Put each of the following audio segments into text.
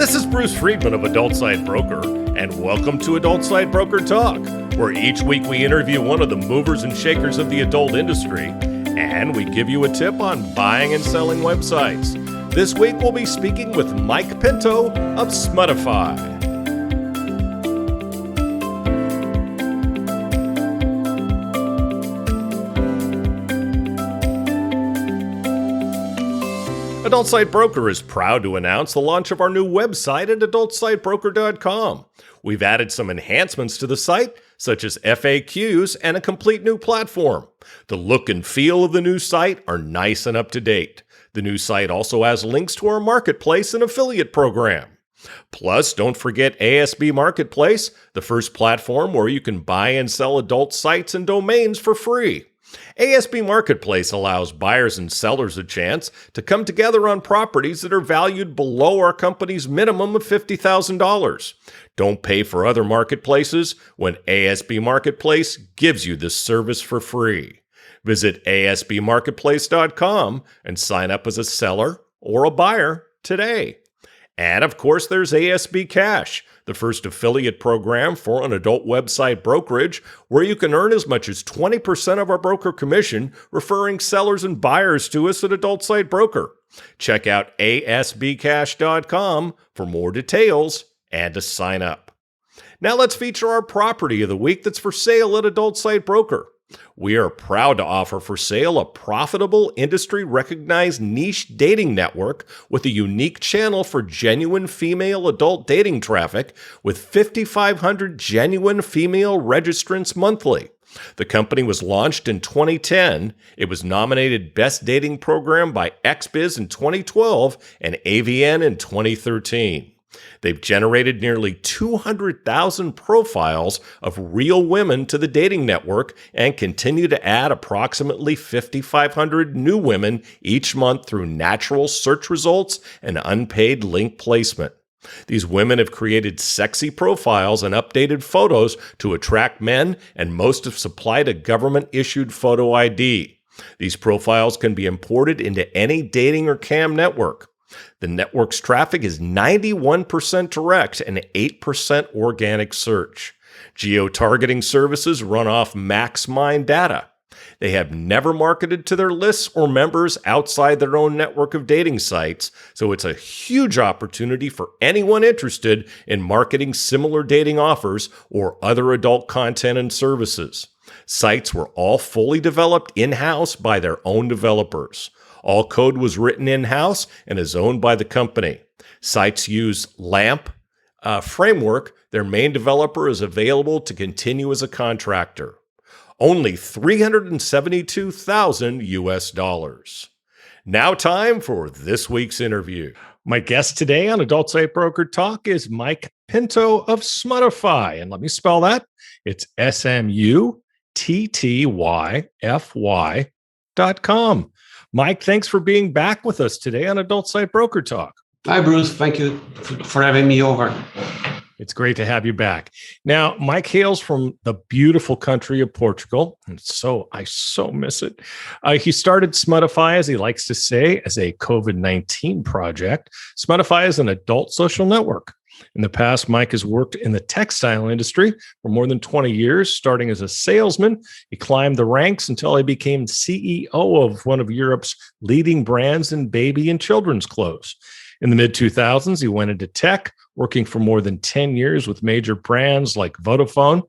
This is Bruce Friedman of Adult Site Broker, and welcome to Adult Site Broker Talk, where each week we interview one of the movers and shakers of the adult industry, and we give you a tip on buying and selling websites. This week we'll be speaking with Mike Pinto of Smutify. Adult Site Broker is proud to announce the launch of our new website at adultsitebroker.com. We've added some enhancements to the site, such as FAQs and a complete new platform. The look and feel of the new site are nice and up to date. The new site also has links to our marketplace and affiliate program. Plus, don't forget ASB Marketplace, the first platform where you can buy and sell adult sites and domains for free. ASB Marketplace allows buyers and sellers a chance to come together on properties that are valued below our company's minimum of $50,000. Don't pay for other marketplaces when ASB Marketplace gives you this service for free. Visit asbmarketplace.com and sign up as a seller or a buyer today. And of course, there's ASB Cash, the first affiliate program for an adult website brokerage, where you can earn as much as 20% of our broker commission referring sellers and buyers to us at Adult Site Broker. Check out asbcash.com for more details and to sign up. Now let's feature our property of the week that's for sale at Adult Site Broker. We are proud to offer for sale a profitable, industry-recognized niche dating network with a unique channel for genuine female adult dating traffic with 5,500 genuine female registrants monthly. The company was launched in 2010. It was nominated Best Dating Program by XBiz in 2012 and AVN in 2013. They've generated nearly 200,000 profiles of real women to the dating network and continue to add approximately 5,500 new women each month through natural search results and unpaid link placement. These women have created sexy profiles and updated photos to attract men, and most have supplied a government-issued photo ID. These profiles can be imported into any dating or cam network. The network's traffic is 91% direct and 8% organic search. Geo-targeting services run off MaxMind data. They have never marketed to their lists or members outside their own network of dating sites, so it's a huge opportunity for anyone interested in marketing similar dating offers or other adult content and services. Sites were all fully developed in-house by their own developers. All code was written in-house and is owned by the company. Sites use LAMP framework. Their main developer is available to continue as a contractor. Only $372,000 US. Now time for this week's interview. My guest today on Adult Site Broker Talk is Mike Pinto of Smutify. And let me spell that. It's SMUTTYFY.com. Mike, thanks for being back with us today on Adult Site Broker Talk. Hi, Bruce. Thank you for having me over. It's great to have you back. Now, Mike hails from the beautiful country of Portugal, and I so miss it. He started Smutify, as he likes to say, as a COVID-19 project. Smutify is an adult social network. In the past, Mike has worked in the textile industry for more than 20 years, starting as a salesman. He climbed the ranks until he became CEO of one of Europe's leading brands in baby and children's clothes. In the mid-2000s, he went into tech, working for more than 10 years with major brands like Vodafone.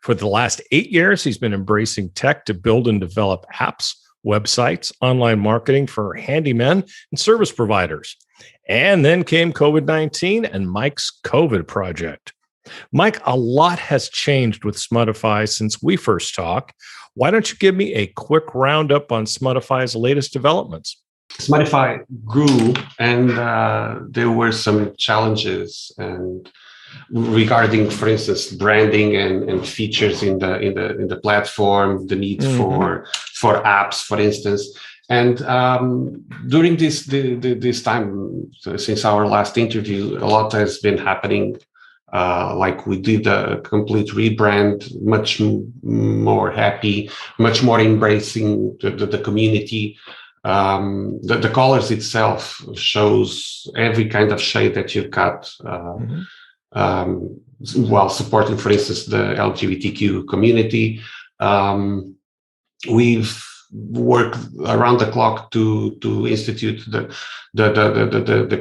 For the last 8 years, he's been embracing tech to build and develop apps, websites, online marketing for handymen and service providers. And then came COVID-19 and Mike's COVID project. Mike, a lot has changed with Smutify since we first talked. Why don't you give me a quick roundup on Smutify's latest developments? Smutify grew, and there were some challenges and regarding, for instance, branding and features in the platform, the need for apps, for instance. And during this time, since our last interview, a lot has been happening. Like we did a complete rebrand, much more happy, much more embracing the community. The colors itself shows every kind of shade that you cut, while supporting, for instance, the LGBTQ community. We've worked around the clock to institute the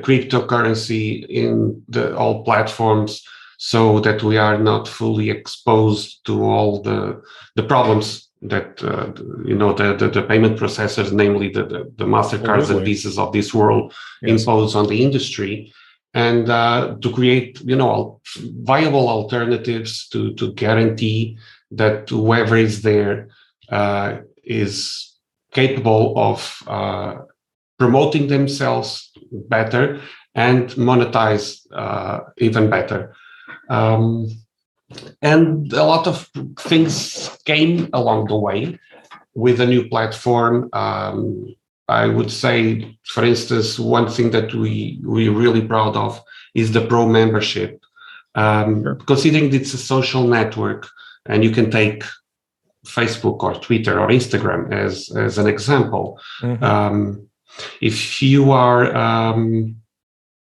cryptocurrency in all platforms, so that we are not fully exposed to all the problems that the payment processors, namely the MasterCards and Visas of this world, impose on the industry, and to create viable alternatives to guarantee that whoever is there is capable of promoting themselves better and monetize even better. And a lot of things came along the way with the new platform. I would say, for instance, one thing that we're really proud of is the Pro membership. Considering it's a social network, and you can take Facebook or Twitter or Instagram as an example. If you are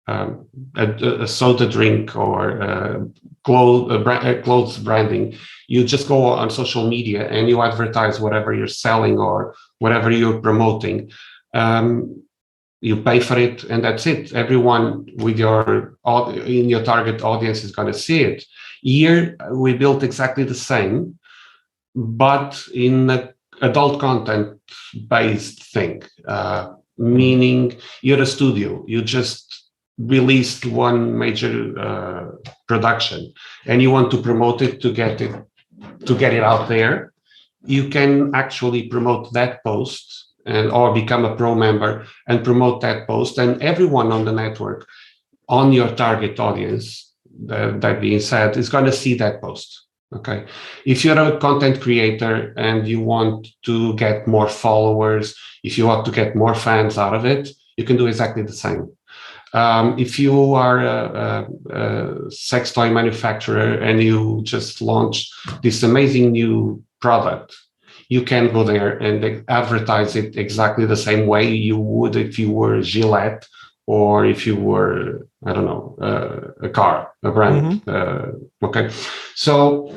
a soda drink or clothes branding, you just go on social media and you advertise whatever you're selling or whatever you're promoting. You pay for it, and that's it. Everyone in your target audience is going to see it. Here, we built exactly the same, but in an adult content-based thing, meaning you're a studio. You just released one major production, and you want to promote it to get it out there. You can actually promote that post or become a Pro member and promote that post, and everyone on the network, on your target audience, that being said, is going to see that post. Okay. If you're a content creator and you want to get more followers, if you want to get more fans out of it, you can do exactly the same. If you are a sex toy manufacturer and you just launched this amazing new product, you can go there and advertise it exactly the same way you would if you were Gillette, or if you were, I don't know, a brand. Okay. So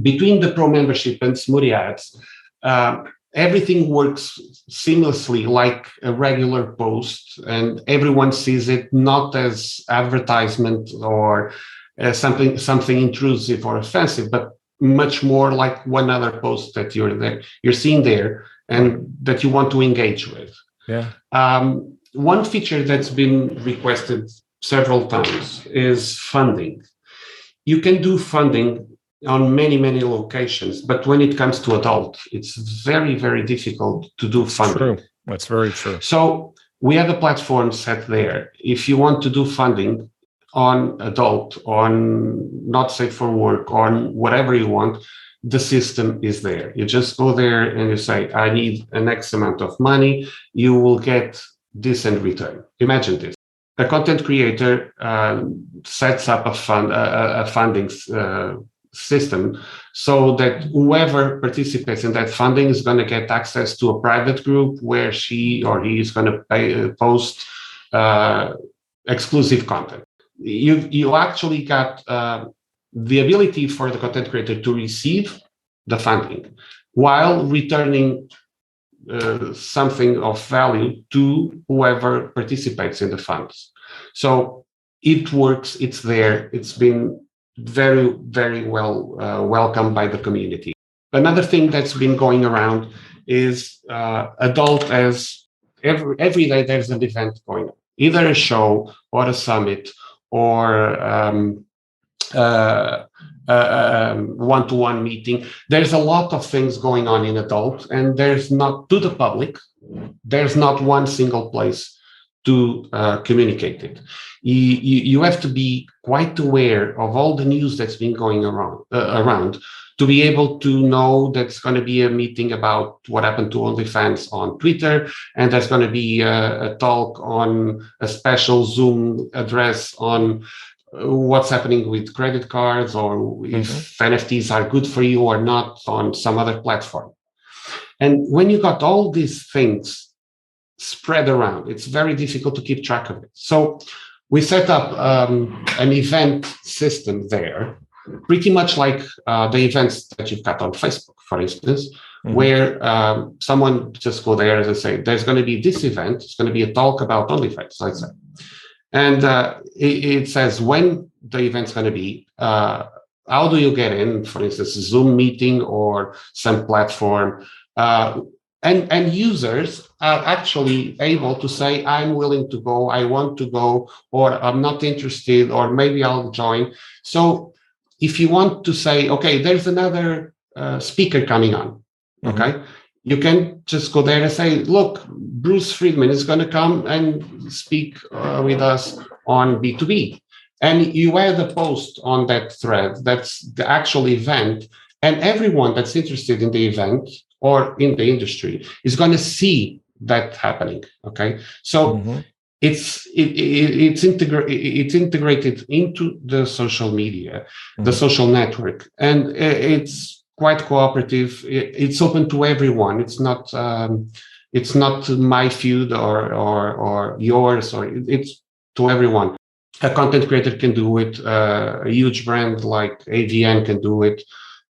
between the Pro membership and Smutify ads, everything works seamlessly like a regular post, and everyone sees it not as advertisement or something intrusive or offensive, but much more like one other post that you're seeing there and that you want to engage with. One feature that's been requested several times is funding. You can do funding on many, many locations, but when it comes to adult, it's very, very difficult to do funding. True. That's very true. So we have a platform set there. If you want to do funding on adult, on not safe for work, on whatever you want, the system is there. You just go there and you say, I need an X amount of money. You will get this in return. Imagine this. A content creator sets up a funding system so that whoever participates in that funding is going to get access to a private group where she or he is going to post exclusive content. You actually got the ability for the content creator to receive the funding while returning something of value to whoever participates in the funds. So it works, it's there, it's been very, very well welcomed by the community. Another thing that's been going around is adult, as every day there's an event going on, either a show or a summit or one-to-one meeting. There's a lot of things going on in adult, and there's not, to the public, there's not one single place to communicate it. You have to be quite aware of all the news that's been going around to be able to know that's going to be a meeting about what happened to OnlyFans on Twitter, and there's going to be a talk on a special Zoom address on what's happening with credit cards, or if NFTs are good for you or not on some other platform. And when you got all these things spread around. It's very difficult to keep track of it. So we set up an event system there, pretty much like the events that you've got on Facebook, for instance, where someone just go there and say, there's going to be this event. It's going to be a talk about OnlyFans, let's say. And it says when the event's going to be, how do you get in, for instance, a Zoom meeting or some platform. And users are actually able to say, I'm willing to go, I want to go, or I'm not interested, or maybe I'll join. So if you want to say, okay, there's another speaker coming on, okay, you can just go there and say, look, Bruce Friedman is going to come and speak with us on B2B. And you add a post on that thread, that's the actual event, and everyone that's interested in the event or in the industry is going to see that happening. Okay, so it's integrated into the social media, the social network, and it's quite cooperative. It's open to everyone. It's not my feud or yours, or it's to everyone. A content creator can do it. A huge brand like AVN can do it.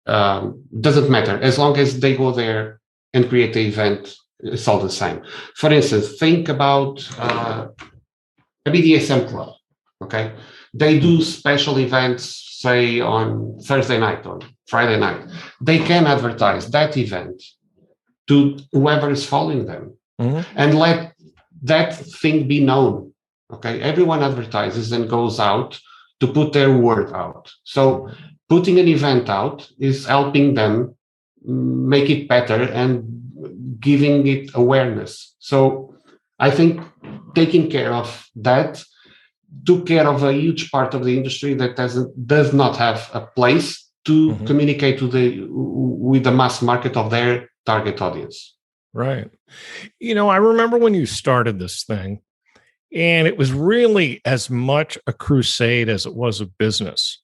Doesn't matter, as long as they go there and create the event, it's all the same. For instance, think about a BDSM club. Okay, they do special events, say on Thursday night or Friday night. They can advertise that event to whoever is following them and let that thing be known. Okay, everyone advertises and goes out to put their word out. So putting an event out is helping them make it better and giving it awareness. So I think taking care of that took care of a huge part of the industry that does not have a place to communicate with the mass market of their target audience. Right. I remember when you started this thing, and it was really as much a crusade as it was a business.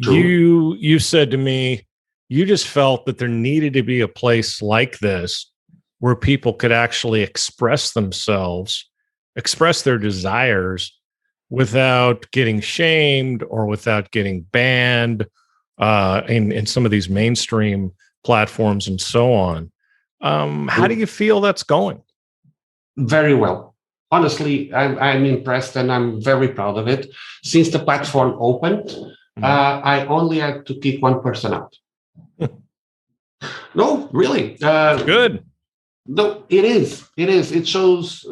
True. You said to me, you just felt that there needed to be a place like this where people could actually express themselves, express their desires without getting shamed or without getting banned in some of these mainstream platforms and so on. How do you feel that's going? Very well. Honestly, I'm impressed and I'm very proud of it. Since the platform opened, I only had to kick one person out. No, really. Good. No, it is. It is. It shows.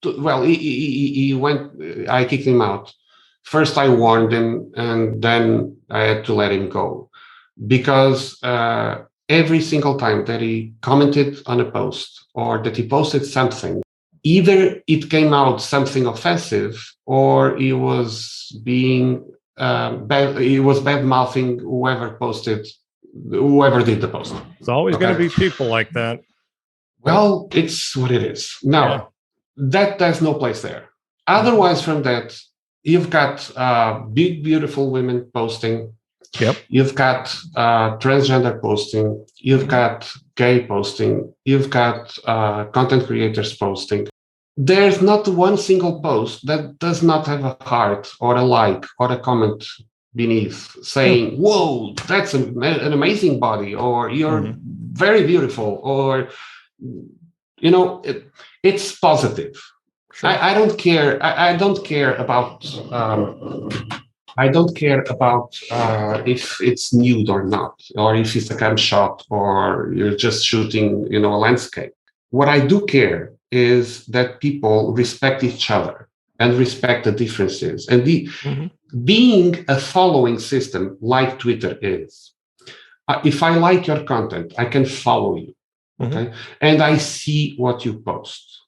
Well, he went. I kicked him out. First, I warned him, and then I had to let him go because every single time that he commented on a post or that he posted something, either it came out something offensive or he was being bad. He was bad mouthing whoever did the post. It's always going to be people like that. Well, it's what it is. Now, that there's no place there. Otherwise, from that, you've got big, beautiful women posting. Yep. You've got transgender posting. You've got gay posting. You've got content creators posting. There's not one single post that does not have a heart or a like or a comment beneath saying, whoa, that's an amazing body, or you're very beautiful, or, it's positive. Sure. I don't care. I don't care about if it's nude or not, or if it's a cam shot, or you're just shooting, a landscape. What I do care is that people respect each other and respect the differences. And being a following system like Twitter is, if I like your content, I can follow you, okay? And I see what you post.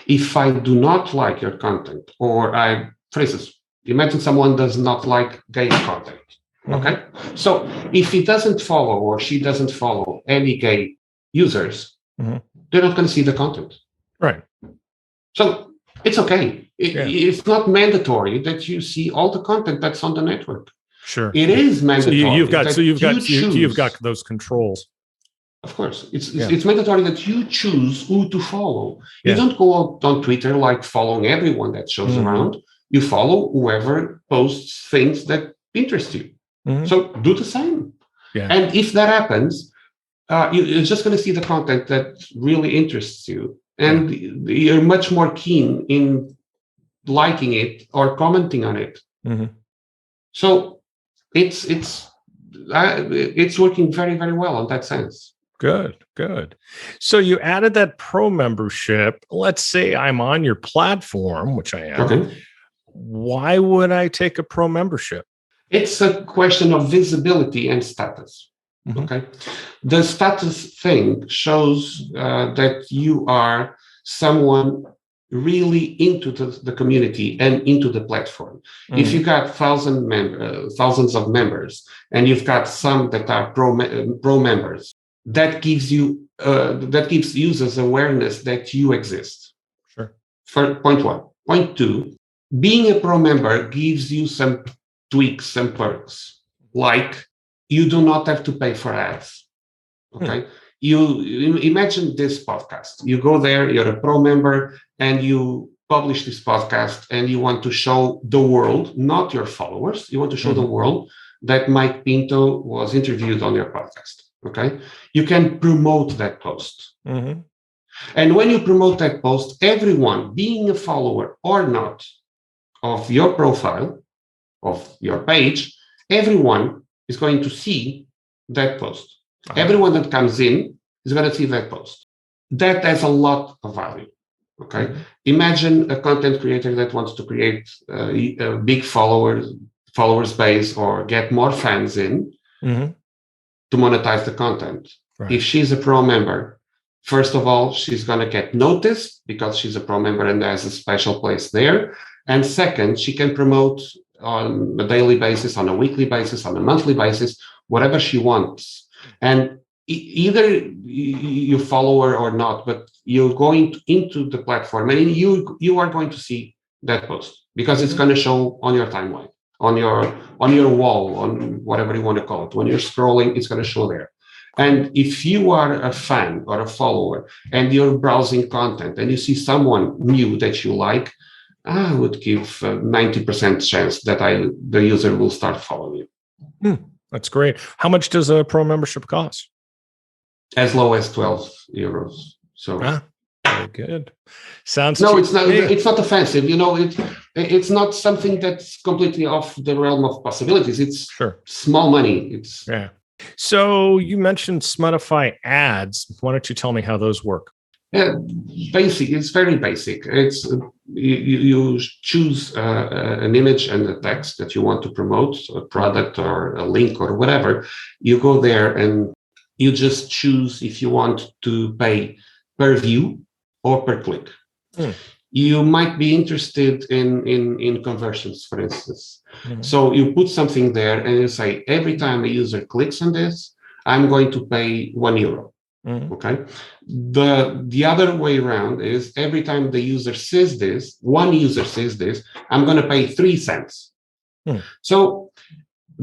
If I do not like your content, or for instance, imagine someone does not like gay content, okay? So if he doesn't follow or she doesn't follow any gay users, they're not going to see the content. Right. So it's okay. It's not mandatory that you see all the content that's on the network. Sure. It is mandatory. So you've got those controls. Of course, it's mandatory that you choose who to follow. You don't go out on Twitter like following everyone that shows around. You follow whoever posts things that interest you. So do the same. And if that happens, you're just going to see the content that really interests you, and you're much more keen in liking it or commenting on it. So it's working very, very well in that sense. Good. So you added that pro membership. Let's say I'm on your platform, which I am. Okay. Why would I take a pro membership? It's a question of visibility and status. Okay. The status thing shows that you are someone really into the community and into the platform. If you got thousands of members, and you've got some that are pro members, that gives users awareness that you exist. Sure. For point one. Point two, being a pro member gives you some tweaks, some perks, like you do not have to pay for ads. Okay. You imagine this podcast. You go there, you're a pro member, and you publish this podcast, and you want to show the world, not your followers. You want to show the world that Mike Pinto was interviewed on your podcast. Okay. You can promote that post. And when you promote that post, everyone, being a follower or not of your profile, of your page, everyone is going to see that post. Everyone that comes in is going to see that post. That has a lot of value. Okay. Imagine a content creator that wants to create a big followers base or get more fans in to monetize the content. If she's a pro member, first of all, she's going to get noticed because she's a pro member and there's a special place there. And second, she can promote on a daily basis, on a weekly basis, on a monthly basis, whatever she wants. And either you follow her or not, but you're going into the platform and you are going to see that post because it's going to show on your timeline, on your wall, on whatever you want to call it. When you're scrolling, it's going to show there. And if you are a fan or a follower and you're browsing content and you see someone new that you like, I would give 90% chance that the user will start following you. That's great. How much does a pro membership cost? As low as €12. So very good. Sounds no, cheap. it's not. It's not offensive. It's not something that's completely off the realm of possibilities. It's small money. So you mentioned Smutify ads. Why don't you tell me how those work? Basic. It's very basic. It's you choose an image and a text that you want to promote, a product or a link or whatever. You go there and you just choose if you want to pay per view or per click. You might be interested in conversions, for instance. So you put something there and you say, every time a user clicks on this, I'm going to pay €1. Okay. The other way around is every time the user says this, one user says this, I'm going to pay 3 cents. So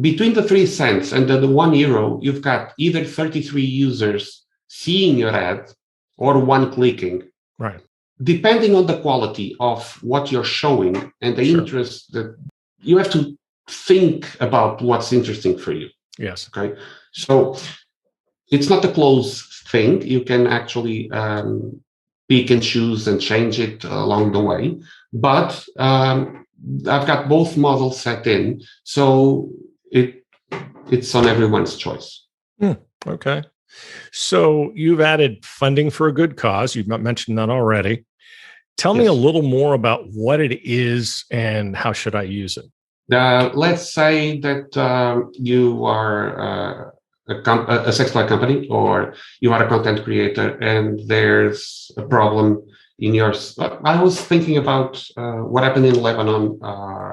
between the 3 cents and the €1, you've got either 33 users seeing your ad or one clicking. Right. Depending on the quality of what you're showing and the interest that you have to think about what's interesting for you. Yes. Okay. So it's not a closed thing. You can actually pick and choose and change it along the way. But I've got both models set in, so it's on everyone's choice. Okay. So you've added funding for a good cause. You've mentioned that already. Tell me a little more about what it is and how should I use it? Let's say that you are a sex toy company, or you are a content creator, and there's a problem in yours. I was thinking about what happened in Lebanon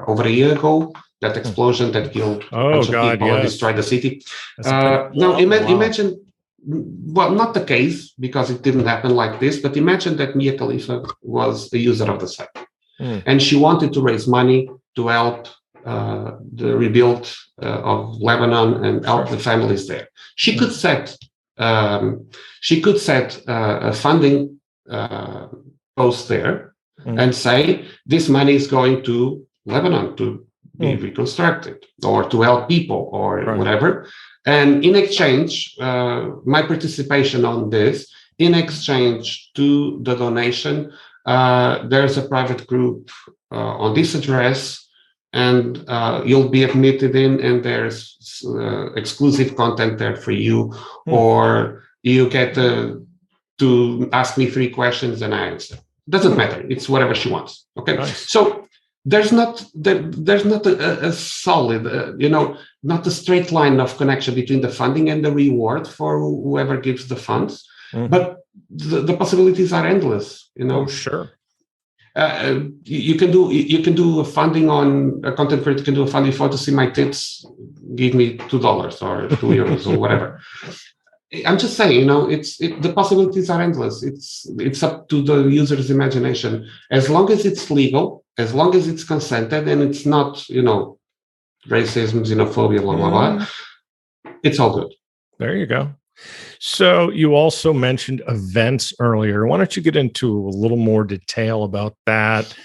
over a year ago. That explosion that killed a bunch of people and destroyed the city. Imagine. Well, not the case because it didn't happen like this, but imagine that Mia Khalifa was a user of the site and she wanted to raise money to help the rebuild of Lebanon and help the families there. She could set she could set a funding post there and say, this money is going to Lebanon to be reconstructed or to help people or whatever. And in exchange, my participation on this, in exchange to the donation, there's a private group on this address, and you'll be admitted in, and there's exclusive content there for you, or you get to ask me 3 questions and I answer. Doesn't matter. It's whatever she wants. Okay. Nice. So there's not a solid, not a straight line of connection between the funding and the reward for whoever gives the funds. But the possibilities are endless. Oh, sure. You can do a funding on a content creator can do a funding for to see my tits, give me $2 or €2 or whatever. I'm just saying, the possibilities are endless. It's up to the user's imagination. As long as it's legal, as long as it's consented, and it's not, racism, xenophobia, blah blah blah. It's all good. There you go. So you also mentioned events earlier. Why don't you get into a little more detail about that?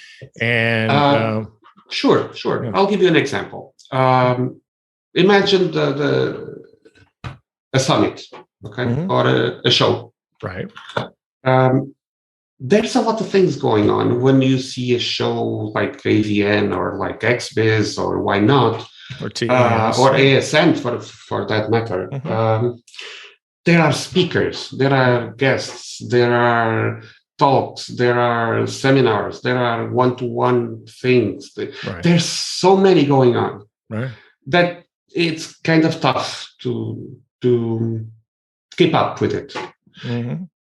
And sure. Yeah. I'll give you an example. Imagine a summit, okay, or a show. Right. There's a lot of things going on when you see a show like AVN or like XBiz or Why Not, or ASN for that matter. There are speakers, there are guests, there are talks, there are seminars, there are one-to-one things. Right. There's so many going on that it's kind of tough to keep up with it.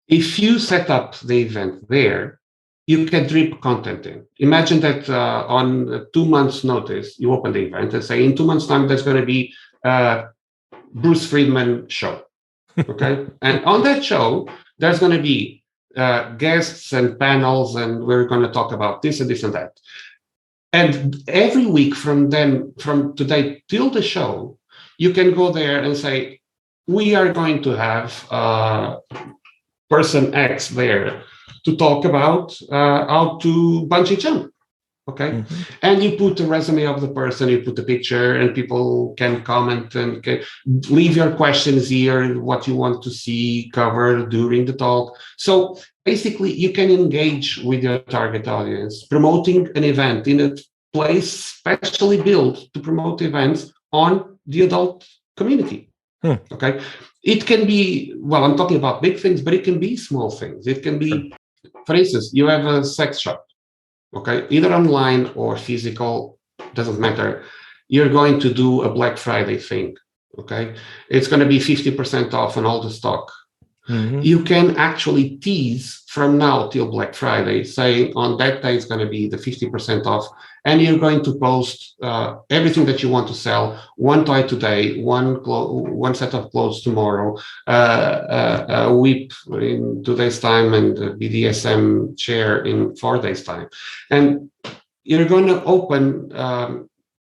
If you set up the event there, you can drip content in. Imagine that on 2 months' notice, you open the event and say, in 2 months' time, there's going to be a Bruce Friedman show. Okay. And on that show, there's going to be guests and panels, and we're going to talk about this and this and that. And every week from today till the show, you can go there and say, we are going to have person X there to talk about how to bungee jump. Okay. And you put the resume of the person, you put the picture, and people can comment and can leave your questions here, what you want to see covered during the talk. So basically, you can engage with your target audience, promoting an event in a place specially built to promote events on the adult community. Okay. It can be, well, I'm talking about big things, but it can be small things. It can be, for instance, you have a sex shop. Okay, either online or physical, doesn't matter. You're going to do a Black Friday thing. Okay, it's going to be 50% off on all the stock. You can actually tease from now till Black Friday, saying on that day it's going to be the 50% off, and you're going to post everything that you want to sell. One toy today, one set of clothes tomorrow, a whip in 2 days' time, and a BDSM chair in 4 days' time. And you're going to open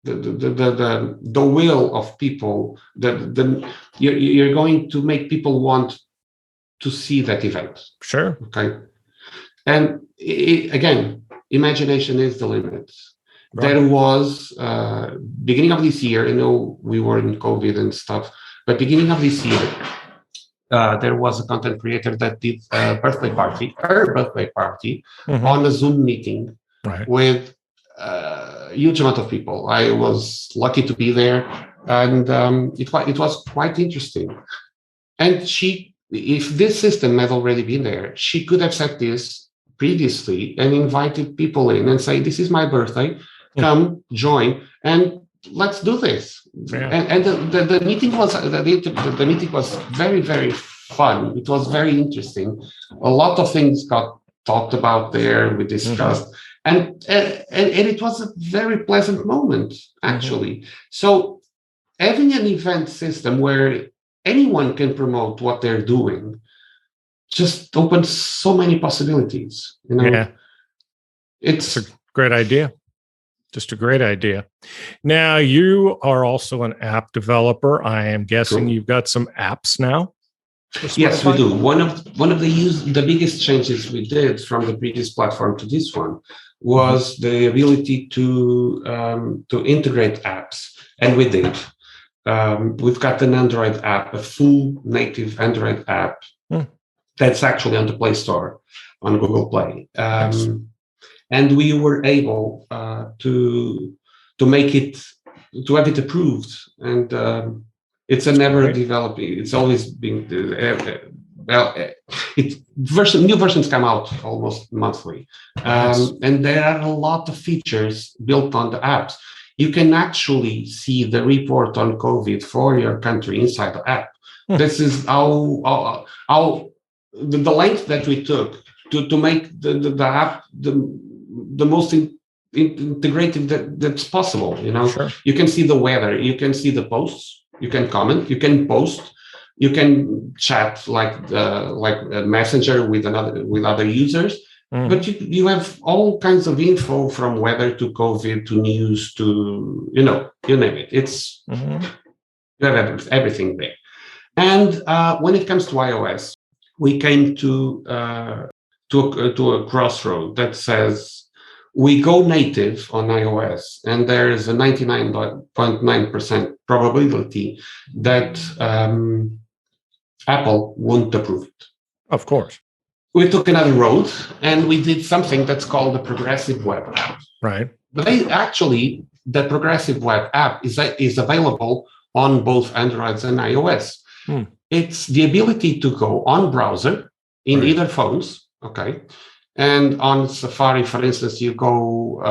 the will of people. You're going to make people want to see that event. Sure. Okay. And again, imagination is the limit. Right. There was beginning of this year, we were in COVID and stuff, but beginning of this year, there was a content creator that did her birthday party on a Zoom meeting with a huge amount of people. I was lucky to be there, and it was quite interesting. And if this system had already been there, she could have set this previously and invited people in and say, this is my birthday, come join, and let's do this. And the meeting was very, very fun. It was very interesting. A lot of things got talked about there, we discussed, and it was a very pleasant moment, actually. So having an event system where anyone can promote what they're doing just opens so many possibilities. It's a great idea. Just a great idea. Now, you are also an app developer. I am guessing you've got some apps now. Yes, we do. One of the biggest changes we did from the previous platform to this one was the ability to integrate apps, and we did. We've got an Android app, a full native Android app that's actually on the Play Store on Google Play, and we were able to make it, to have it approved, and it's a never developing. It's always been new versions come out almost monthly, and there are a lot of features built on the apps. You can actually see the report on COVID for your country inside the app. This is how the length that we took to make the app the most integrated that's possible. You can see the weather, you can see the posts, you can comment, you can post, you can chat like a messenger with other users. But you have all kinds of info, from weather to COVID to news to you name it. It's you have everything there. And when it comes to iOS, we came to a crossroad that says we go native on iOS, and there is a 99.9% probability that Apple won't approve it. Of course. We took another road, and we did something that's called the Progressive Web App. Right. But the Progressive Web App is available on both Androids and iOS. It's the ability to go on browser in either phones, okay? And on Safari, for instance, you go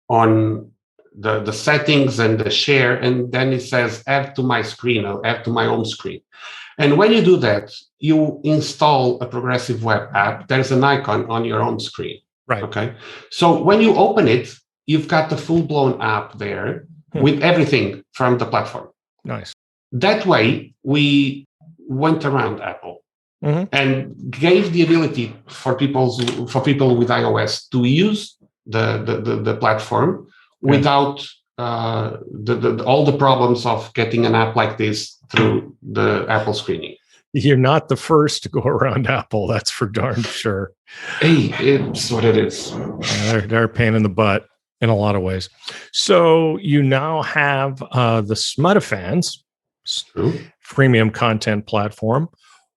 on the settings and the share, and then it says add to my screen or add to my home screen. And when you do that, you install a Progressive Web App. There's an icon on your home screen. Right. Okay. So when you open it, you've got the full-blown app there with everything from the platform. Nice. That way, we went around Apple and gave the ability for people with iOS to use the platform without all the problems of getting an app like this through the Apple screening. You're not the first to go around Apple, that's for darn sure. Hey, it's what it is. They're a pain in the butt in a lot of ways. So you now have the Smutify premium content platform.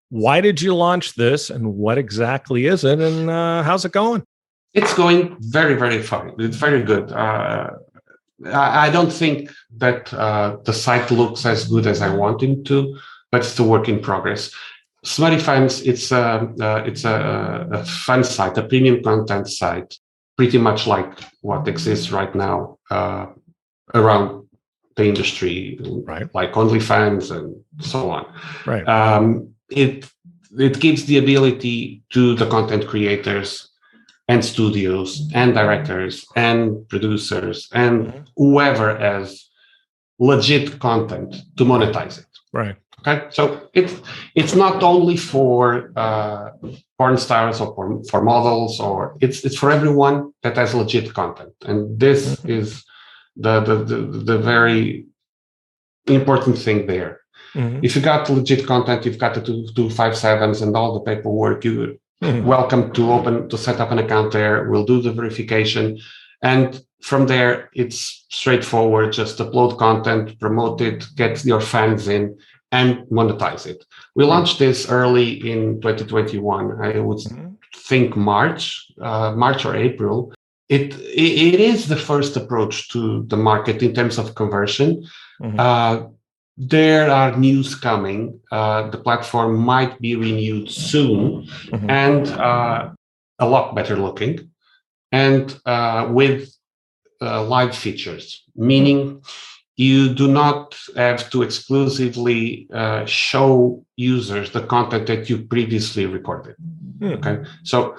Why did you launch this, and what exactly is it, and how's it going? It's going very, very fine. It's very good. I don't think that the site looks as good as I want it to, but it's a work in progress. Smartify, it's a fun site, a premium content site, pretty much like what exists right now around the industry, like OnlyFans and so on. Right. It gives the ability to the content creators and studios and directors and producers and whoever has legit content to monetize it. Right. Okay. So it's not only for porn stars or for models, or it's for everyone that has legit content. And this is the very important thing there. If you got legit content, you've got the 257s and all the paperwork. You welcome to set up an account there. We'll do the verification, and from there it's straightforward. Just upload content, promote it, get your fans in, and monetize it. We launched this early in 2021. I would think March or April. It is the first approach to the market in terms of conversion. There are news coming. The platform might be renewed soon, and a lot better looking, and with live features, meaning you do not have to exclusively show users the content that you previously recorded. Okay, so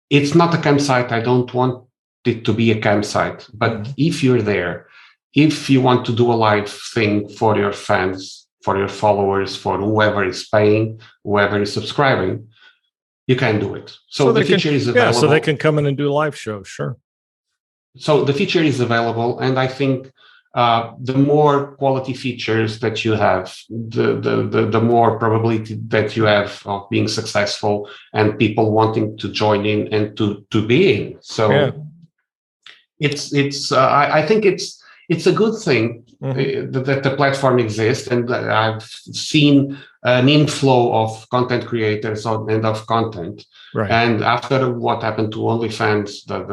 it's not a campsite. I don't want it to be a campsite, but if you're there, if you want to do a live thing for your fans, for your followers, for whoever is paying, whoever is subscribing, you can do it. So the feature is available. Yeah, so they can come in and do live shows, sure. So the feature is available, and I think the more quality features that you have, the more probability that you have of being successful and people wanting to join in and to be in. So I think it's a good thing that the platform exists, and I've seen an inflow of content creators and of content. Right. And after what happened to OnlyFans, the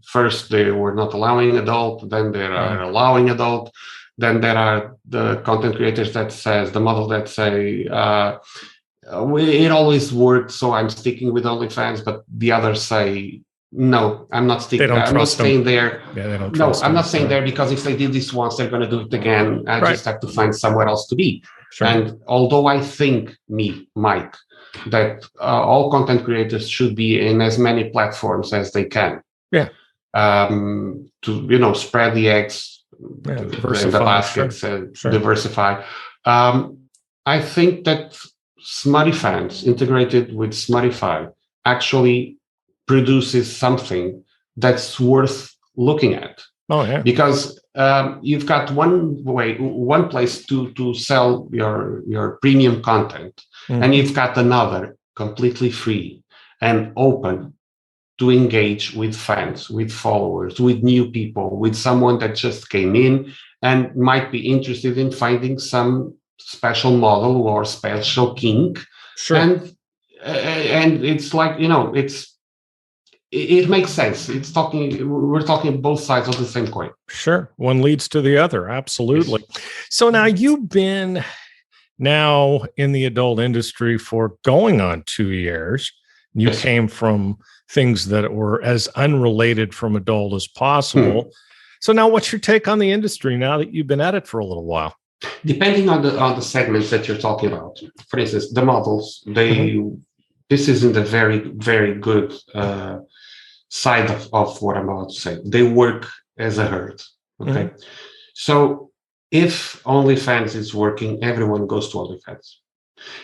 first they were not allowing adult, then they are allowing adult, then there are the content creators that says the model that say it always worked, so I'm sticking with OnlyFans, but the others say no, I'm not sticking. I'm not staying there. Yeah, they don't no, trust I'm them. not staying there because if they did this once, they're going to do it again. I just have to find somewhere else to be. Sure. And although I think, Mike, that all content creators should be in as many platforms as they can. Yeah. To spread the eggs, diversify, the baskets, diversify. I think that Smutify integrated with Smotify actually produces something that's worth looking at. Oh yeah, because you've got one place to sell your premium content, and you've got another completely free and open to engage with fans, with followers, with new people, with someone that just came in and might be interested in finding some special model or special kink. Sure. And it's like, it makes sense. We're talking both sides of the same coin. Sure. One leads to the other. Absolutely. Yes. So now you've been now in the adult industry for going on 2 years. You came from things that were as unrelated from adult as possible. So now what's your take on the industry now that you've been at it for a little while? Depending on the segments that you're talking about. For instance, the models, this isn't a very, very good side of what I'm about to say. They work as a herd. Okay. So if OnlyFans is working, everyone goes to OnlyFans.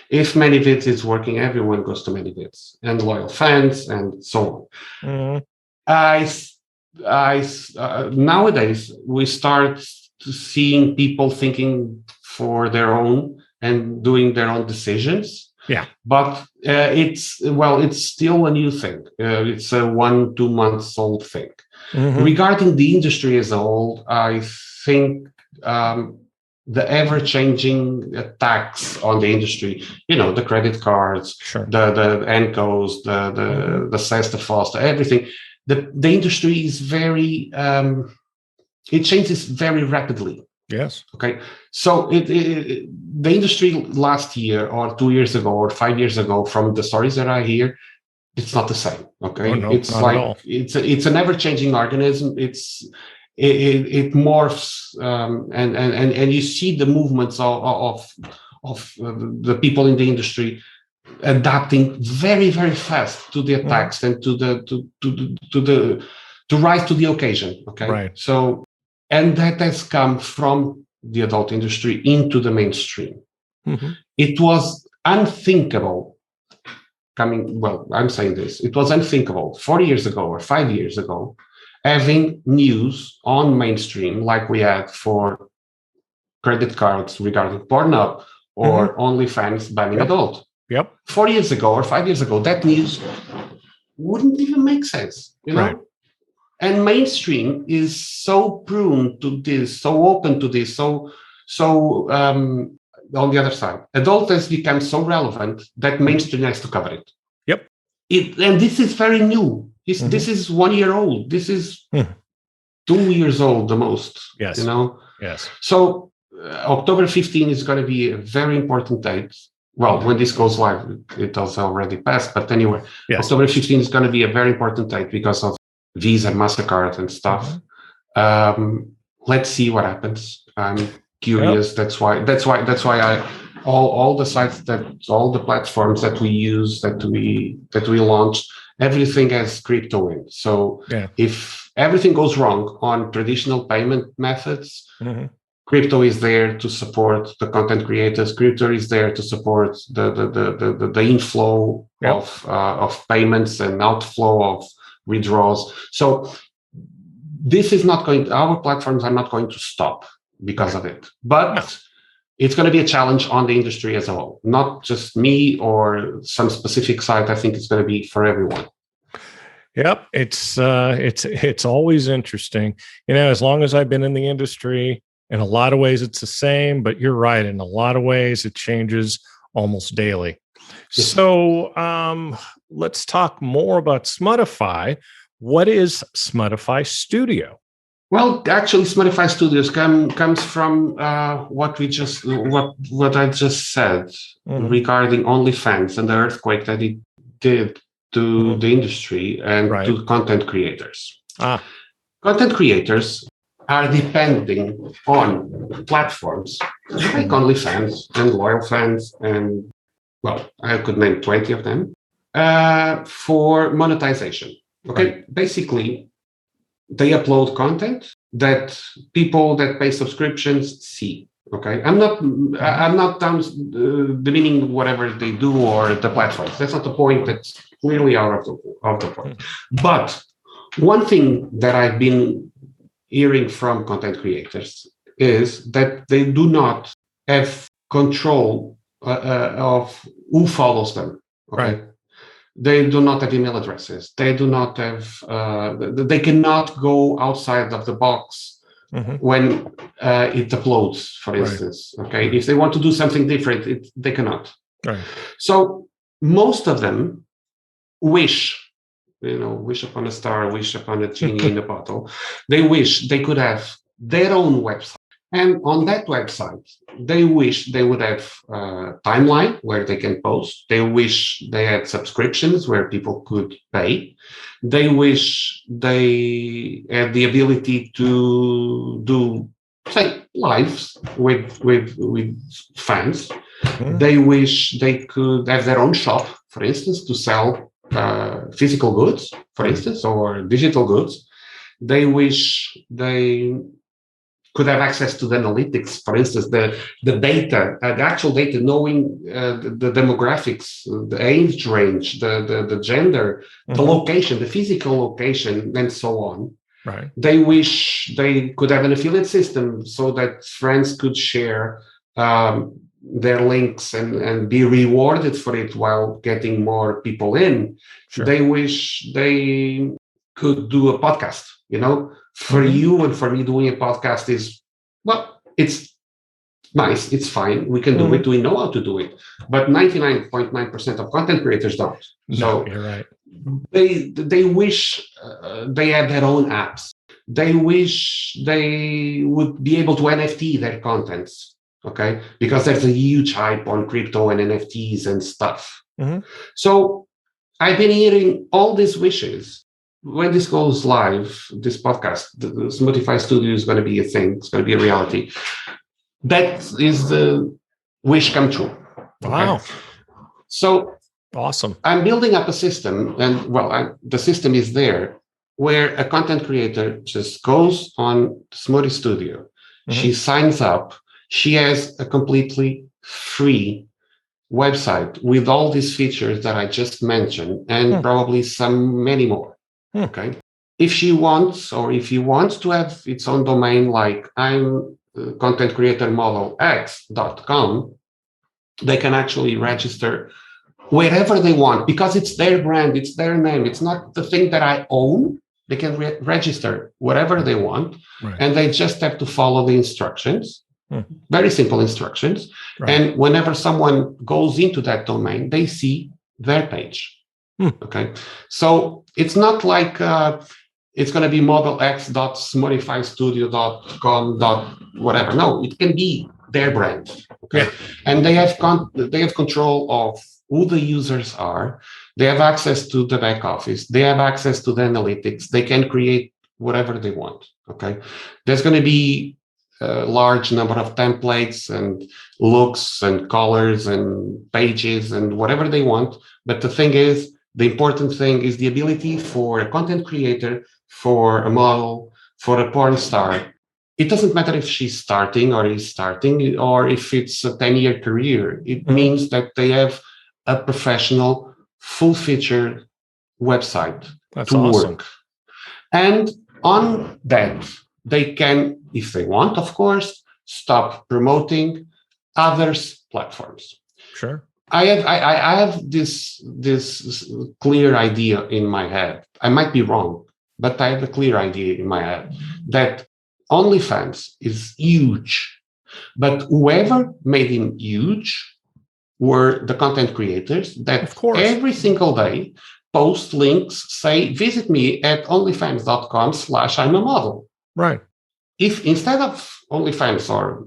If ManyVids is working, everyone goes to ManyVids, and loyal fans and so on. Nowadays we start seeing people thinking for their own and doing their own decisions. Yeah, but it's still a new thing. It's a 1-2 months old thing. Regarding the industry as a whole, I think the ever-changing attacks on the industry, the credit cards, the ENCOs, the SESTA, FOSTA, everything. The industry is very, it changes very rapidly. Yes. Okay. So the industry last year or 2 years ago or 5 years ago, from the stories that I hear, it's not the same. Okay. Oh, no, it's like it's an ever-changing organism. It morphs, and you see the movements of the people in the industry adapting very, very fast to the attacks and to rise to the occasion. Okay. Right. So, and that has come from the adult industry into the mainstream. It was unthinkable I'm saying this. It was unthinkable 40 years ago or 5 years ago, having news on mainstream like we had for credit cards regarding Pornhub or OnlyFans banning adult. 4 years ago or 5 years ago, that news wouldn't even make sense, Right. And mainstream is so prone to this, so open to this, so on the other side, adult has become so relevant that mainstream has to cover it. And this is very new. This is 1 year old. This is 2 years old, the most. Yes. Yes. So October 15 is going to be a very important date. Well, when this goes live, it has already passed. But anyway, October 15 is going to be a very important date because of Visa, MasterCard, and stuff. Let's see what happens. I'm curious. That's why all the sites all the platforms that we use, that we launched, everything has crypto in. So if everything goes wrong on traditional payment methods, crypto is there to support the content creators. Crypto is there to support the inflow of payments and outflow of withdrawals. So this is not going, our platforms are not going to stop because of it, but it's going to be a challenge on the industry as a whole, not just me or some specific site. I think it's going to be for everyone. Yep, it's always interesting. As long as I've been in the industry, in a lot of ways it's the same, but you're right. In a lot of ways, it changes almost daily. So let's talk more about Smutify. What is Smutify Studio? Well, actually, Smutify Studios comes from what I just said regarding OnlyFans and the earthquake that it did to the industry and to content creators. Content creators are depending on platforms like OnlyFans and Loyal Fans, and well, I could name 20 of them for monetization. Okay, basically, they upload content that people that pay subscriptions see. Okay, I'm not demeaning whatever they do or the platforms. That's not the point. That's clearly out of the point. But one thing that I've been hearing from content creators is that they do not have control of who follows them. Okay. Right. They do not have email addresses. They do not have. They cannot go outside of the box when it uploads, for instance. Okay, if they want to do something different, they cannot. Right. So most of them wish upon a star, wish upon a genie in a bottle. They wish they could have their own website. And on that website, they wish they would have a timeline where they can post. They wish they had subscriptions where people could pay. They wish they had the ability to do, say, lives with fans. They wish they could have their own shop, for instance, to sell physical goods, for instance, or digital goods. They wish they could have access to the analytics, for instance, the data, the actual data, knowing the demographics, the age range, the gender, the location, the physical location, and so on. Right. They wish they could have an affiliate system so that friends could share their links and be rewarded for it while getting more people in. Sure. They wish they could do a podcast, For you and for me, doing a podcast is, well, it's nice, it's fine. We can do it. We know how to do it. But 99.9% of content creators don't. So you're right. They wish they had their own apps. They wish they would be able to NFT their contents, okay? Because there's a huge hype on crypto and NFTs and stuff. So I've been hearing all these wishes. When this goes live, this podcast, the Smutify Studio is going to be a thing. It's going to be a reality. That is the wish come true. Wow. Okay? So awesome. I'm building up a system, and the system is there, where a content creator just goes on Smutify Studio. She signs up. She has a completely free website with all these features that I just mentioned, and probably many more. Okay. If she wants, or if he wants to have its own domain, like I'm content creator model X.com, they can actually register wherever they want because it's their brand, it's their name. It's not the thing that I own. They can register whatever they want, and they just have to follow the instructions, very simple instructions. Right. And whenever someone goes into that domain, they see their page. Okay, so it's not like it's going to be modelx.smutifystudio.com. whatever. No, it can be their brand. Okay, and they have control of who the users are. They have access to the back office. They have access to the analytics. They can create whatever they want. Okay, there's going to be a large number of templates and looks and colors and pages and whatever they want. But the thing is, the important thing is the ability for a content creator, for a model, for a porn star. It doesn't matter if she's starting or is starting, or if it's a 10-year career. It means that they have a professional, full-featured website to work. And On that, they can, if they want, of course, stop promoting others' platforms. Sure. I have this clear idea in my head. I might be wrong, but I have a clear idea in my head that OnlyFans is huge, but whoever made him huge were the content creators that Of course. every single day post links, say, visit me at onlyfans.com/I'm a model. Right. If instead of OnlyFans or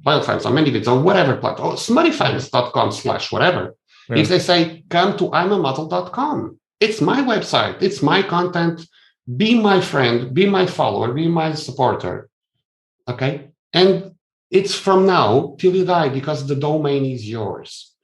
OnlyFans or ManyVids or whatever platform, or smutify.com/whatever, Yeah. if they say, come to imamodel.com, it's my website, it's my content, be my friend, be my follower, be my supporter. Okay. And it's from now till you die because the domain is yours.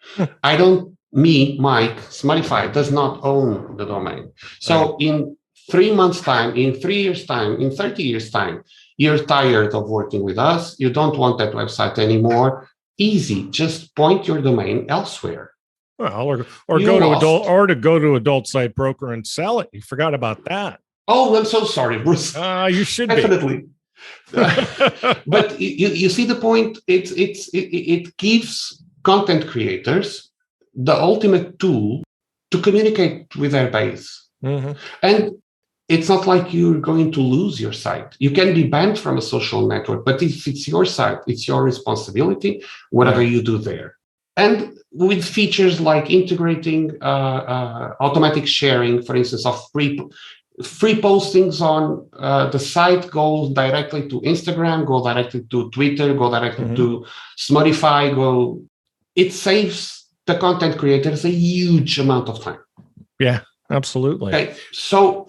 Mike, Smartify does not own the domain. So in 3 months' time, in 3 years' time, in 30 years' time, you're tired of working with us. You don't want that website anymore. Easy. Just point your domain elsewhere. Well, or go to adult site broker and sell it. You forgot about that. Oh, I'm so sorry, Bruce. You should Definitely. But you see the point. It gives content creators the ultimate tool to communicate with their base. Mm-hmm. And it's not like you're going to lose your site. You can be banned from a social network, but if it's your site, it's your responsibility, whatever you do there. And with features like integrating automatic sharing, for instance, of free postings on the site go directly to Instagram, go directly to Twitter, go directly to Smotify, it saves the content creators a huge amount of time. Yeah, absolutely. Okay, so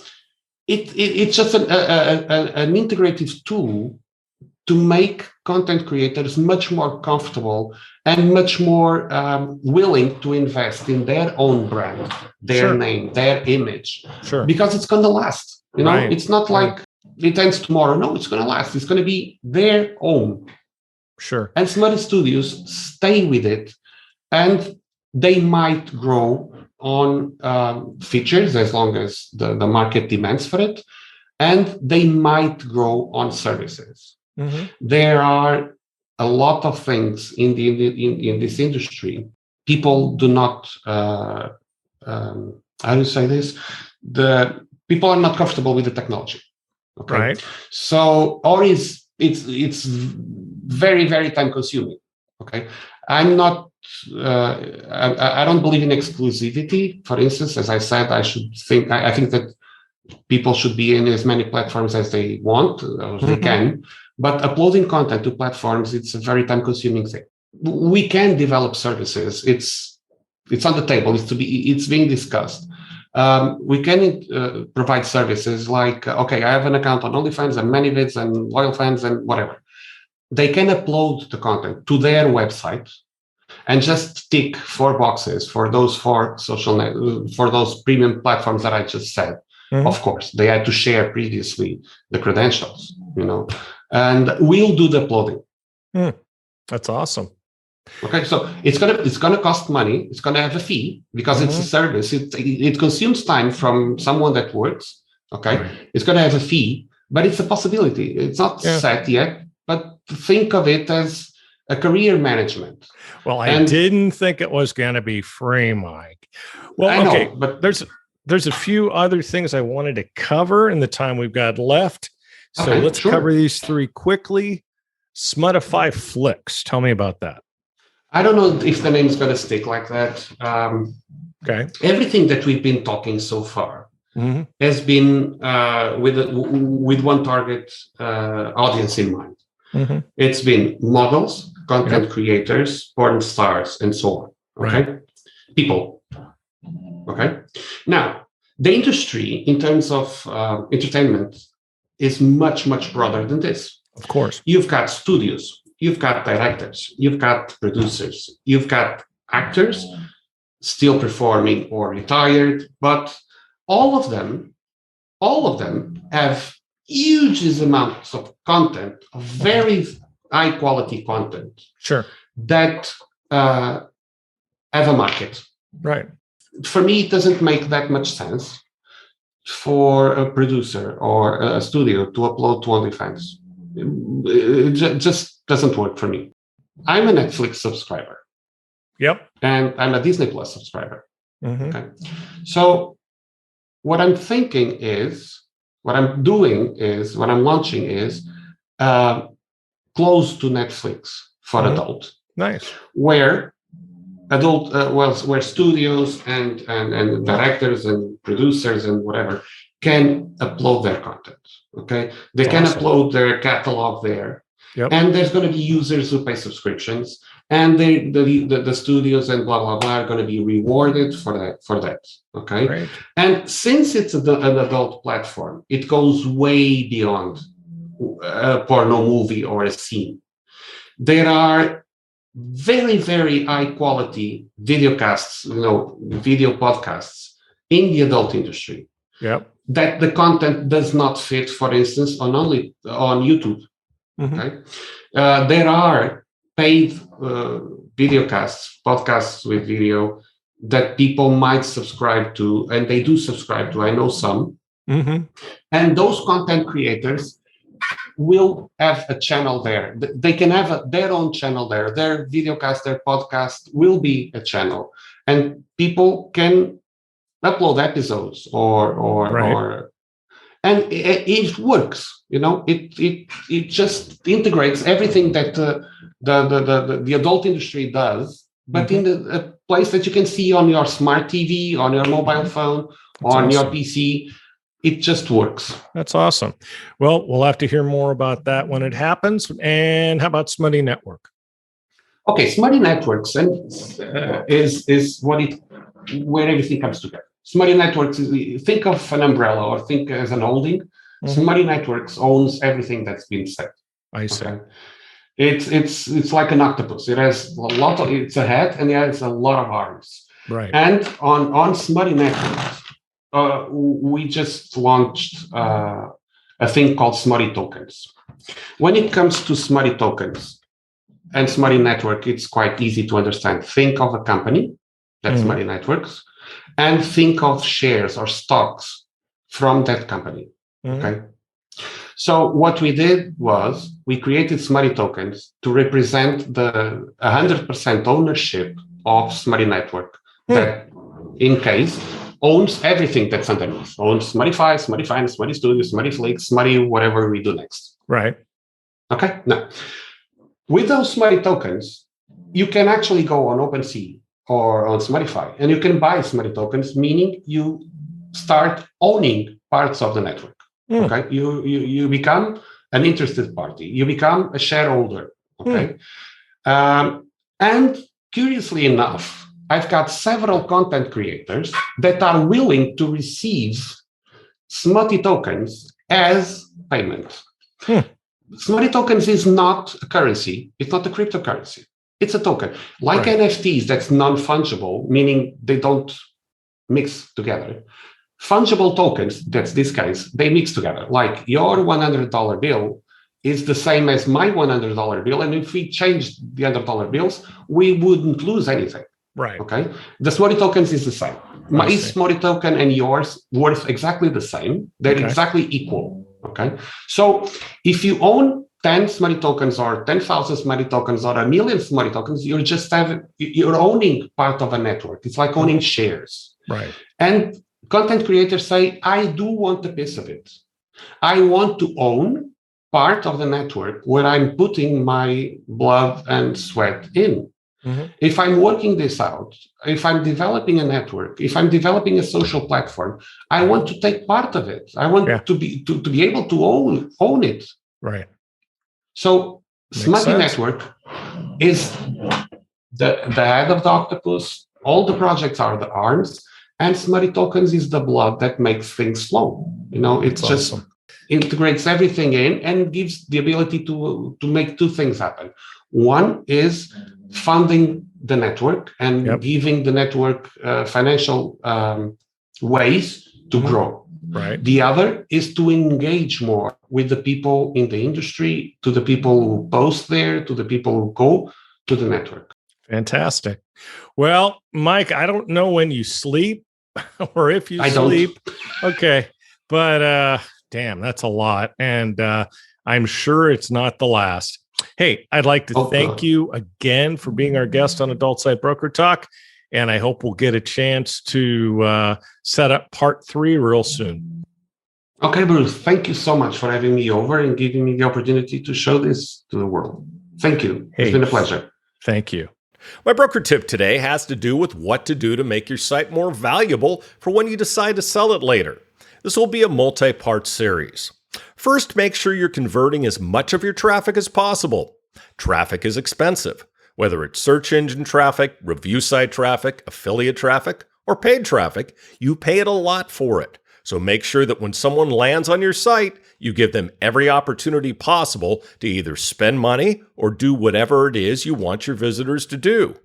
it's just an integrative tool to make content creators much more comfortable and much more willing to invest in their own brand, their name, their image, because it's going to last. You know, it's not like it ends tomorrow. No, it's going to last. It's going to be their own. Sure. And Smutify Studios stay with it, and they might grow on features as long as the market demands for it, and they might grow on services. Mm-hmm. There are a lot of things in this industry. People do not, how do you say this? The people are not comfortable with the technology. Okay, right. So, or it's very, very time consuming. Okay, I'm not. I don't believe in exclusivity. For instance, as I said, I think that people should be in as many platforms as they want, as they can. But uploading content to platforms, it's a very time-consuming thing. We can develop services. It's on the table. It's being discussed. We can provide services like, okay, I have an account on OnlyFans and ManyVids and LoyalFans and whatever. They can upload the content to their website and just tick 4 boxes for those 4 for those premium platforms that I just said. Mm-hmm. Of course, they had to share previously the credentials, and we'll do the uploading. That's awesome. Okay, so it's gonna cost money. It's gonna have a fee because it's a service. It consumes time from someone that works. Okay, It's gonna have a fee, but it's a possibility. It's not set yet, but think of it as a career management. Well, I didn't think it was going to be free, Mike. Well, I know, but there's a few other things I wanted to cover in the time we've got left. So let's cover these 3 quickly. Smutify Flicks. Tell me about that. I don't know if the name is going to stick like that. Everything that we've been talking so far has been with one target audience in mind. It's been models, content creators, porn stars, and so on. Okay, people. Okay. Now, the industry in terms of entertainment is much, much broader than this. Of course, you've got studios, you've got directors, you've got producers, you've got actors still performing or retired, but all of them have huge amounts of content, of very high quality content. That have a market. Right. For me, it doesn't make that much sense for a producer or a studio to upload to OnlyFans. It just doesn't work for me. I'm a Netflix subscriber. Yep. And I'm a Disney Plus subscriber. Mm-hmm. Okay. So what I'm thinking is, what I'm doing is, what I'm launching is close to Netflix for adult. Nice. Where where studios and directors and producers and whatever can upload their content. Okay, they can upload their catalog there, and there's going to be users who pay subscriptions, and the studios and blah blah blah are going to be rewarded for that. Okay, Right. and since it's an adult platform, it goes way beyond a porno movie or a scene. There are very, very high quality video podcasts in the adult industry. Yep. That the content does not fit, for instance, on YouTube. Mm-hmm. Okay, there are paid podcasts with video that people might subscribe to, and they do subscribe to. I know some, and those content creators will have a channel there. They can have their own channel there. Their videocast, their podcast will be a channel, and people can upload episodes and it works. It just integrates everything that the adult industry does, but in a place that you can see on your smart TV, on your mobile phone, on your PC. It just works. That's awesome. Well, we'll have to hear more about that when it happens. And how about Smarty Network? Okay, Smarty Networks is where everything comes together. Smarty Networks think of an umbrella or think as an holding. Smarty Networks owns everything that's been said. I see. Okay? It's like an octopus. It has it's a head and it has a lot of arms. Right. And on Smarty Networks, we just launched a thing called Smarty tokens. When it comes to Smarty tokens and Smarty Network, it's quite easy to understand. Think of a company, that's Smarty Networks, and think of shares or stocks from that company. Okay. So what we did was we created Smarty tokens to represent the 100% ownership of Smarty Network that, in case, owns everything that's underneath. Owns Smotify, Smotify, Smarty Studio, Smarty Flicks, Smarty whatever we do next. Right. Okay. Now, with those Smarty tokens, you can actually go on OpenSea or on Smotify, and you can buy Smarty tokens, meaning you start owning parts of the network. Okay. You become an interested party. You become a shareholder. Okay. And curiously enough, I've got several content creators that are willing to receive Smarty tokens as payment. Smarty tokens is not a currency. It's not a cryptocurrency. It's a token. Like NFTs, that's non-fungible, meaning they don't mix together. Fungible tokens, that's this case, they mix together. Like your $100 bill is the same as my $100 bill. And if we changed the $100 bills, we wouldn't lose anything. Right. Okay. The Smarty tokens is the same. My Smarty token and yours worth exactly the same. They're exactly equal. Okay. So if you own 10 Smarty tokens or 10,000 Smarty tokens or 1,000,000 Smarty tokens, you're owning part of a network. It's like owning shares. Right. And content creators say, I do want a piece of it. I want to own part of the network where I'm putting my blood and sweat in. If I'm working this out, if I'm developing a network, if I'm developing a social platform, I want to take part of it. I want to be able to own it. Right. So Smutify Network is the head of the octopus. All the projects are the arms, and Smarty tokens is the blood that makes things flow. It's just awesome. Integrates everything in and gives the ability to make two things happen. One is funding the network and giving the network financial ways to grow. Right. The other is to engage more with the people in the industry, to the people who post there, to the people who go to the network. Fantastic. Well, Mike, I don't know when you sleep or if you sleep. Okay. But damn, that's a lot. And I'm sure it's not the last. Hey, I'd like to thank you again for being our guest on Adult Site Broker Talk. And I hope we'll get a chance to set up part 3 real soon. Okay, Bruce, thank you so much for having me over and giving me the opportunity to show this to the world. Thank you. It's been a pleasure. Thank you. My broker tip today has to do with what to do to make your site more valuable for when you decide to sell it later. This will be a multi-part series. First, make sure you're converting as much of your traffic as possible. Traffic is expensive. Whether it's search engine traffic, review site traffic, affiliate traffic, or paid traffic, you pay it a lot for it. So make sure that when someone lands on your site, you give them every opportunity possible to either spend money or do whatever it is you want your visitors to do.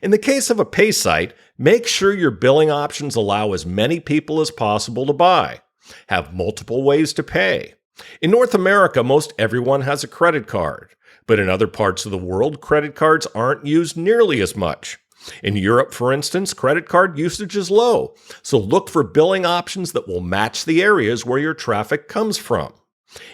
In the case of a pay site, make sure your billing options allow as many people as possible to buy. Have multiple ways to pay. In North America, most everyone has a credit card, but in other parts of the world, credit cards aren't used nearly as much. In Europe, for instance, credit card usage is low, so look for billing options that will match the areas where your traffic comes from.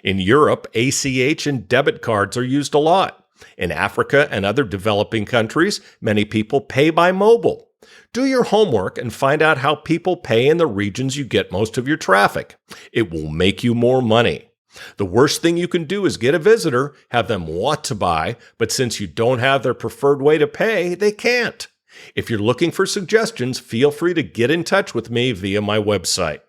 In Europe, ACH and debit cards are used a lot. In Africa and other developing countries, many people pay by mobile. Do your homework and find out how people pay in the regions you get most of your traffic. It will make you more money. The worst thing you can do is get a visitor, have them want to buy, but since you don't have their preferred way to pay, they can't. If you're looking for suggestions, feel free to get in touch with me via my website.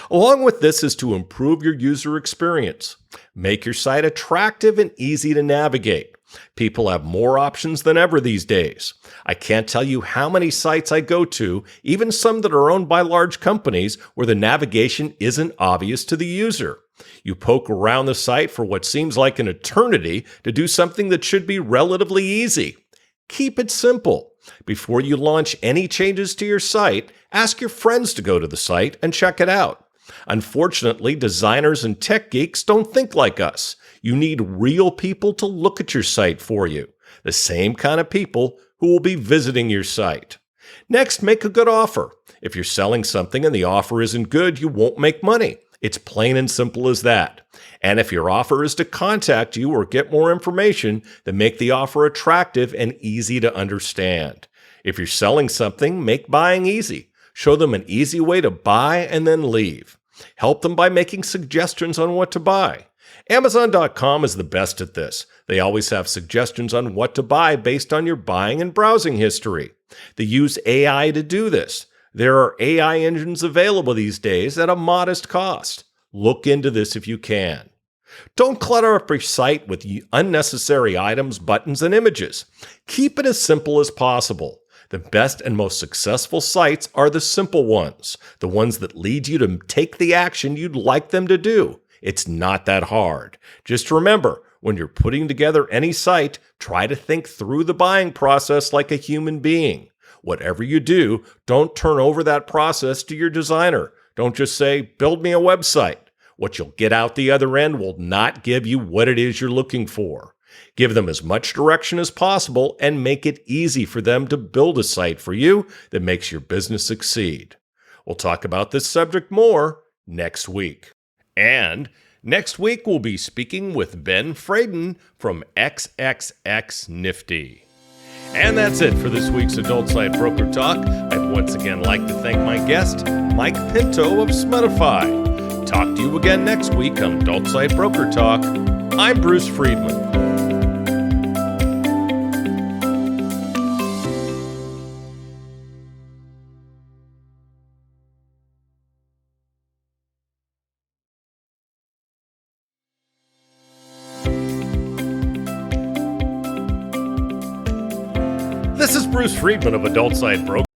Along with this is to improve your user experience. Make your site attractive and easy to navigate. People have more options than ever these days. I can't tell you how many sites I go to, even some that are owned by large companies, where the navigation isn't obvious to the user. You poke around the site for what seems like an eternity to do something that should be relatively easy. Keep it simple. Before you launch any changes to your site, ask your friends to go to the site and check it out. Unfortunately, designers and tech geeks don't think like us. You need real people to look at your site for you, the same kind of people who will be visiting your site. Next, make a good offer. If you're selling something and the offer isn't good, you won't make money. It's plain and simple as that. And if your offer is to contact you or get more information, then make the offer attractive and easy to understand. If you're selling something, make buying easy. Show them an easy way to buy and then leave. Help them by making suggestions on what to buy. Amazon.com is the best at this. They always have suggestions on what to buy based on your buying and browsing history. They use AI to do this. There are AI engines available these days at a modest cost. Look into this if you can. Don't clutter up your site with unnecessary items, buttons, and images. Keep it as simple as possible. The best and most successful sites are the simple ones, the ones that lead you to take the action you'd like them to do. It's not that hard. Just remember, when you're putting together any site, try to think through the buying process like a human being. Whatever you do, don't turn over that process to your designer. Don't just say, build me a website. What you'll get out the other end will not give you what it is you're looking for. Give them as much direction as possible and make it easy for them to build a site for you that makes your business succeed. We'll talk about this subject more next week. And next week, we'll be speaking with Ben Fraden from XXX Nifty. And that's it for this week's Adult Site Broker Talk. I'd once again like to thank my guest, Mike Pinto of Smutify. Talk to you again next week on Adult Site Broker Talk. I'm Bruce Friedman. This is Bruce Friedman of Adult Site Broker.